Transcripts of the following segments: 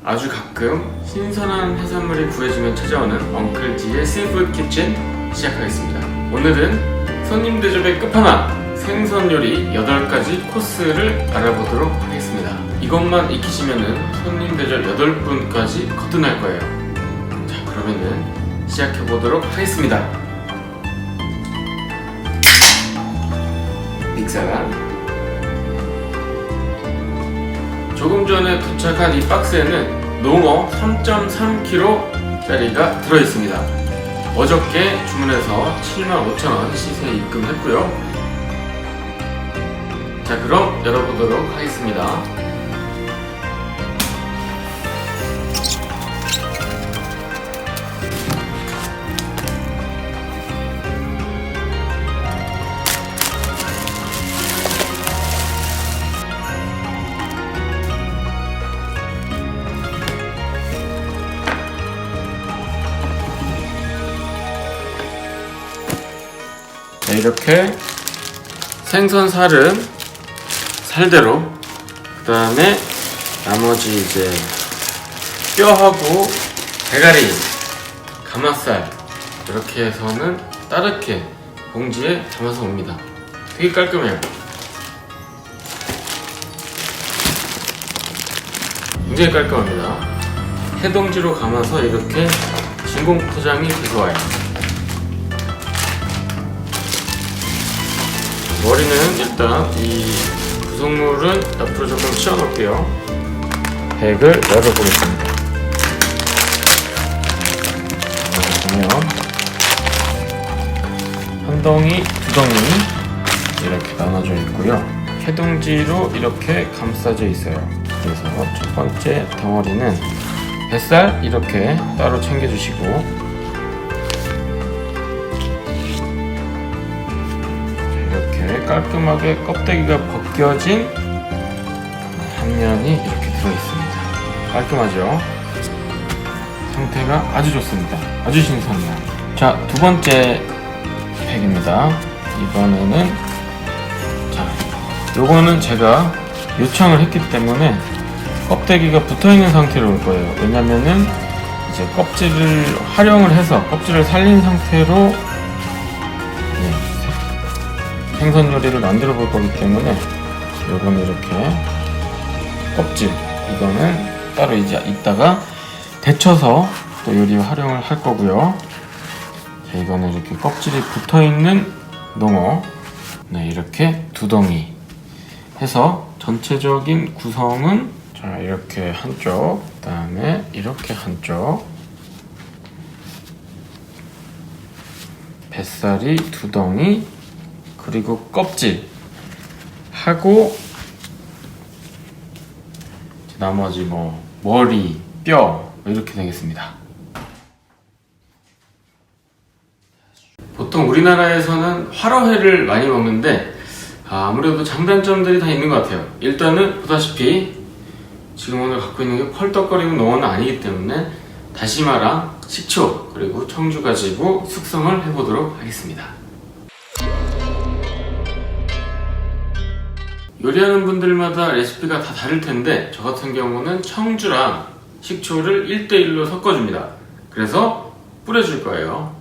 아주 가끔 신선한 해산물이 구해지면 찾아오는 엉클지의 씨푸드 키친 시작하겠습니다. 오늘은 손님 대접의 끝판왕 생선 요리 8가지 코스를 알아보도록 하겠습니다. 이것만 익히시면은 손님 대접 8분까지 거뜬할 거예요. 자, 그러면은 시작해보도록 하겠습니다. 믹사랑 조금 전에 도착한 이 박스에는 농어 3.3kg짜리가 들어있습니다. 어저께 주문해서 75,000원 시세에 입금했고요. 자, 그럼 열어보도록 하겠습니다. 이렇게 생선 살은 살대로, 그 다음에 나머지 이제 뼈하고 대가리, 가마살 이렇게 해서는 따르게 봉지에 담아서 옵니다. 되게 깔끔해요. 굉장히 깔끔합니다. 해동지로 감아서 이렇게 진공 포장이 돼서 와요. 머리는 일단 이 구성물은 옆으로 조금 치워놓을게요. 백을 열어보겠습니다. 보면 한 덩이, 두 덩이 이렇게 나눠져 있고요. 해동지로 이렇게 감싸져 있어요. 그래서 첫 번째 덩어리는 뱃살 이렇게 따로 챙겨주시고, 깔끔하게 껍데기가 벗겨진 한 면이 이렇게 들어있습니다. 깔끔하죠? 상태가 아주 좋습니다. 아주 신선해요. 자, 두 번째 팩입니다. 이번에는 요거는 제가 요청을 했기 때문에 껍데기가 붙어있는 상태로 올 거예요. 왜냐면은 이제 껍질을 활용을 해서 껍질을 살린 상태로 생선 요리를 만들어 볼 거기 때문에 요거는 이렇게 껍질, 이거는 따로 이제 이따가 데쳐서 또 요리에 활용을 할 거고요. 자, 이거는 이렇게 껍질이 붙어 있는 농어, 네, 이렇게 두 덩이 해서 전체적인 구성은, 자, 이렇게 한쪽, 그 다음에 이렇게 한쪽, 뱃살이 두 덩이, 그리고 껍질 하고 나머지 뭐 머리, 뼈 이렇게 되겠습니다. 보통 우리나라에서는 화로회를 많이 먹는데 아무래도 장단점들이 다 있는 것 같아요. 일단은 보다시피 지금 오늘 갖고 있는 게 펄떡거리는 농어는 아니기 때문에 다시마랑 식초 그리고 청주 가지고 숙성을 해보도록 하겠습니다. 요리하는 분들마다 레시피가 다 다를 텐데 저 같은 경우는 청주랑 식초를 1:1로 섞어줍니다. 그래서 뿌려줄 거예요.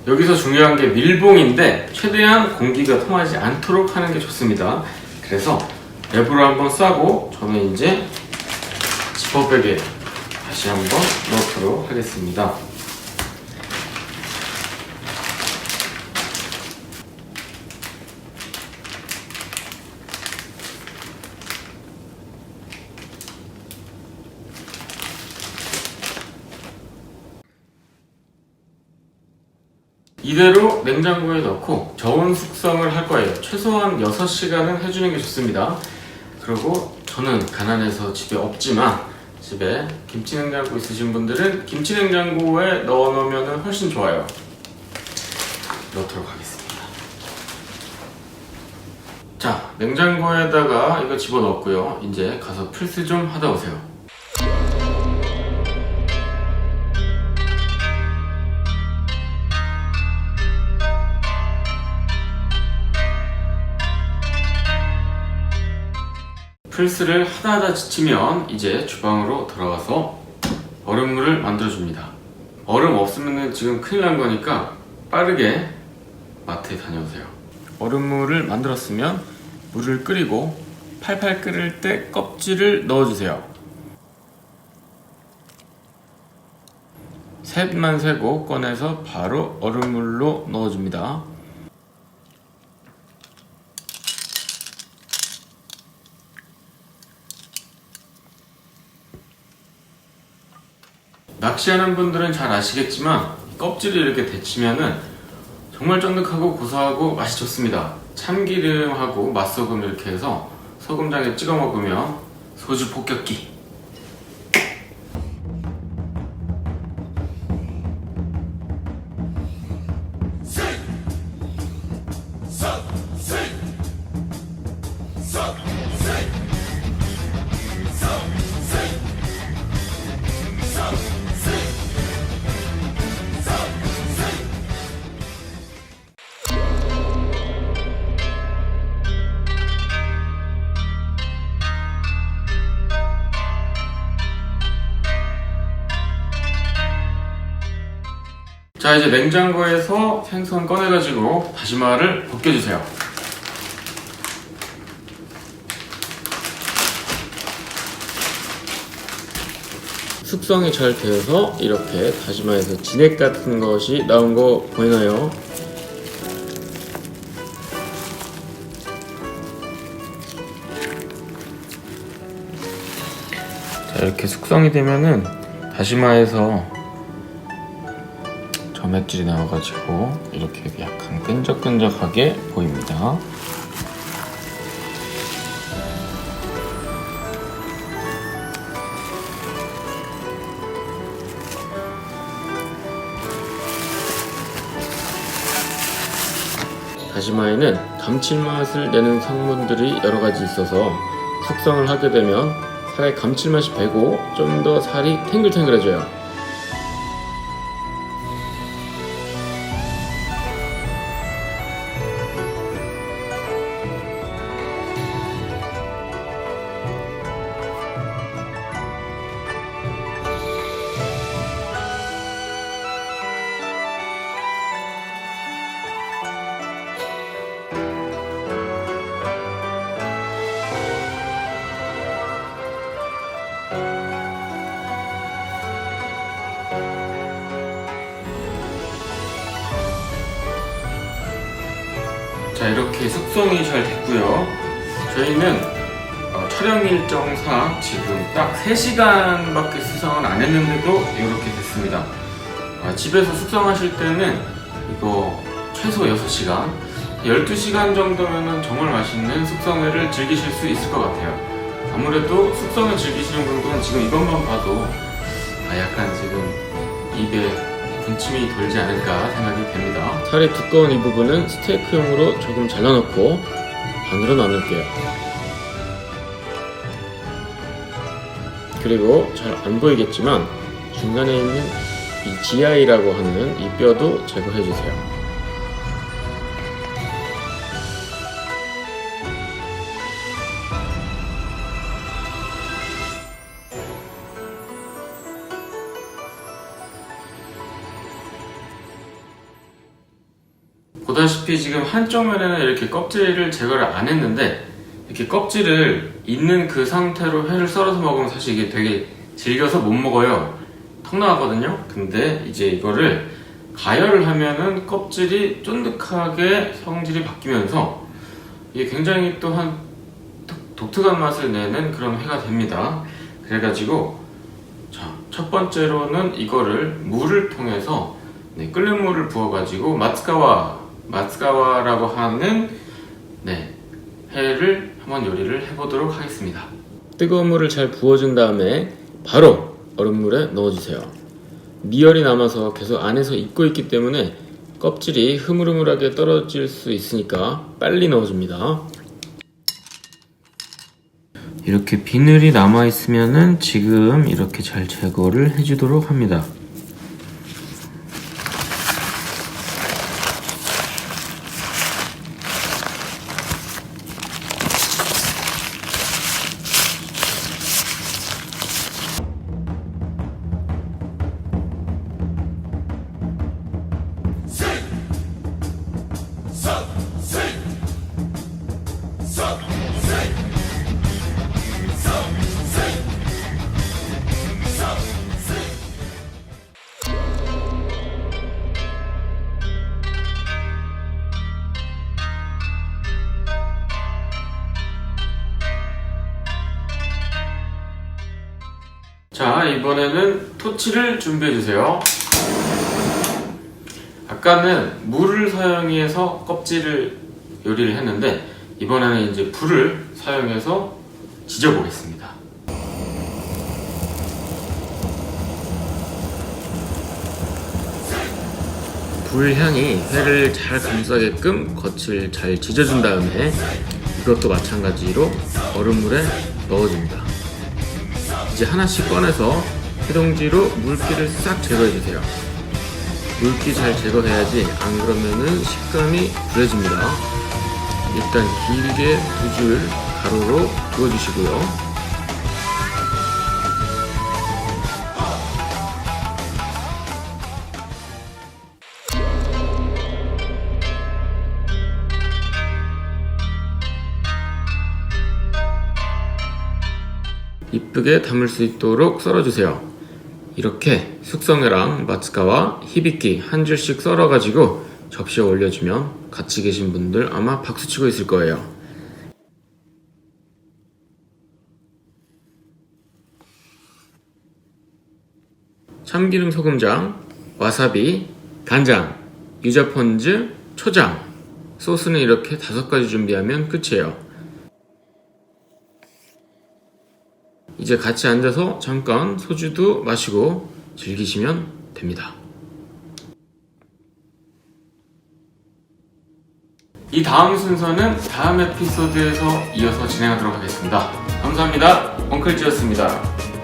여기서 중요한 게 밀봉인데 최대한 공기가 통하지 않도록 하는 게 좋습니다. 그래서 랩으로 한번 싸고 저는 이제 지퍼백에 다시 한번 넣도록 하겠습니다. 이대로 냉장고에 넣고 저온 숙성을 할 거예요. 최소한 6시간은 해주는 게 좋습니다. 그리고 저는 가난해서 집에 없지만 집에 김치냉장고 있으신 분들은 김치냉장고에 넣어 놓으면 훨씬 좋아요. 넣도록 하겠습니다. 자, 냉장고에다가 이거 집어넣었고요. 이제 가서 플스 좀 하다 오세요. 플스를 하다 지치면 이제 주방으로 들어가서 얼음물을 만들어줍니다. 얼음 없으면 지금 큰일 난 거니까 빠르게 마트에 다녀오세요. 얼음물을 만들었으면 물을 끓이고 팔팔 끓을 때 껍질을 넣어주세요. 셋만 세고 꺼내서 바로 얼음물로 넣어줍니다. 낚시하는 분들은 잘 아시겠지만 껍질을 이렇게 데치면은 정말 쫀득하고 고소하고 맛이 좋습니다. 참기름하고 맛소금 이렇게 해서 소금장에 찍어 먹으면 소주 폭격기. 자, 이제 냉장고에서 생선 꺼내가지고 다시마를 벗겨주세요. 숙성이 잘 되어서 이렇게 다시마에서 진액 같은 것이 나온 거 보이나요? 자, 이렇게 숙성이 되면은 다시마에서 점액질이 나와가지고 이렇게 약간 끈적끈적하게 보입니다. 다시마에는 감칠맛을 내는 성분들이 여러가지 있어서 숙성을 하게 되면 살의 감칠맛이 배고 좀 더 살이 탱글탱글해져요. 자, 이렇게 숙성이 잘 됐고요. 저희는 촬영 일정상 지금 딱 3시간밖에 숙성을 안 했는데도 이렇게 됐습니다. 집에서 숙성하실 때는 이거 최소 6시간, 12시간 정도면 정말 맛있는 숙성회를 즐기실 수 있을 것 같아요. 아무래도 숙성을 즐기시는 분들은 지금 이것만 봐도 약간 지금 입에 군침이 돌지 않을까 생각이 됩니다. 살이 두꺼운 이 부분은 스테이크용으로 조금 잘라놓고 반으로 나눌게요. 그리고 잘 안 보이겠지만 중간에 있는 이 GI라고 하는 이 뼈도 제거해주세요. 보다시피 지금 한쪽 면에는 이렇게 껍질을 제거를 안 했는데, 이렇게 껍질을 있는 그 상태로 회를 썰어서 먹으면 사실 이게 되게 질겨서 못 먹어요. 턱 나가거든요. 근데 이제 이거를 가열을 하면은 껍질이 쫀득하게 성질이 바뀌면서 이게 굉장히 또한 독특한 맛을 내는 그런 회가 됩니다. 그래가지고 자, 첫 번째로는 이거를 물을 통해서 끓는 물을 부어가지고 마츠가와라고 하는 회를 한번 요리를 해보도록 하겠습니다. 뜨거운 물을 잘 부어준 다음에 바로 얼음물에 넣어주세요. 미열이 남아서 계속 안에서 익고 있기 때문에 껍질이 흐물흐물하게 떨어질 수 있으니까 빨리 넣어줍니다. 이렇게 비늘이 남아있으면은 지금 이렇게 잘 제거를 해주도록 합니다. 자, 이번에는 토치를 준비해주세요. 아까는 물을 사용해서 껍질을 요리를 했는데, 이번에는 이제 불을 사용해서 지져보겠습니다. 불향이 회를 잘 감싸게끔 겉을 잘 지져준 다음에 이것도 마찬가지로 얼음물에 넣어줍니다. 이제 하나씩 꺼내서 회동지로 물기를 싹 제거해주세요. 물기 잘 제거해야지, 안 그러면은 식감이 구려집니다. 일단 길게 2줄 가로로 그어주시고요. 이쁘게 담을 수 있도록 썰어주세요. 이렇게 숙성회랑 마츠가와 히비키 한 줄씩 썰어가지고 접시에 올려주면 같이 계신 분들 아마 박수치고 있을 거예요. 참기름 소금장, 와사비, 간장, 유자폰즈, 초장, 소스는 이렇게 5가지 준비하면 끝이에요. 이제 같이 앉아서 잠깐 소주도 마시고 즐기시면 됩니다. 이 다음 순서는 다음 에피소드에서 이어서 진행하도록 하겠습니다. 감사합니다. 엉클지였습니다.